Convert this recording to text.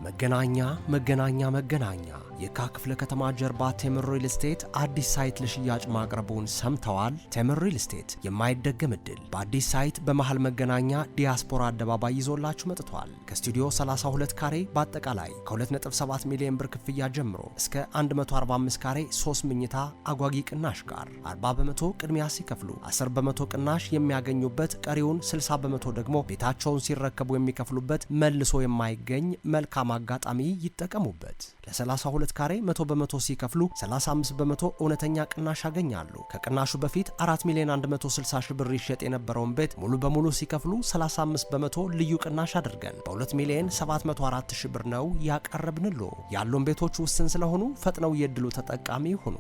መገናኛ የካ ክፍለ ከተማ ጀርባ ቴምር ሪል ስቴት አዲስ ሳይት ለሽያጭ ማቅረቡን ሰምተዋል? ቴምር ሪል ስቴት የማይደገም እድል በአዲስ ሳይት በመሃል መገናኛ ዲያስፖራ አደባባይ ይዞላችሁ መጥቷል። ከስቱዲዮ 32 ካሬ በአጠቃላይ ከ2.7 ሚሊዮን ብር ክፍያ ጀምሮ እስከ 145 ካሬ 3 መኝታ አጓጊ ቅናሽ ጋር 40 በመቶ ቅድሚያ ሲከፍሉ 10 በመቶ ቅናሽ የሚያገኙበት፣ ቀሪውን 60 በመቶ ደግሞ ቤታቸውን ሲረከቡ የሚከፍሉበት መልሶ የማይገኝ መልካም አጋጣሚ ይጠቀሙበት። ለ32 ካሬ 100 በመቶ ሲከፍሉ 35 በመቶ እውነተኛ ቅናሽ ያገኛሉ። ከቅናሹ በፊት 4,160,000 ብር ይሸጥ የነበረውን ቤት ሙሉ በሙሉ ሲከፍሉ 35 በመቶ ልዩ ቅናሽ አድርገን በ2,704,000 ብር ነው ያቀረብንሎ። ያሉን ቤቶች ውስን ስለሆኑ ፈጥነው የድሉ ተጠቃሚ ሁኑ።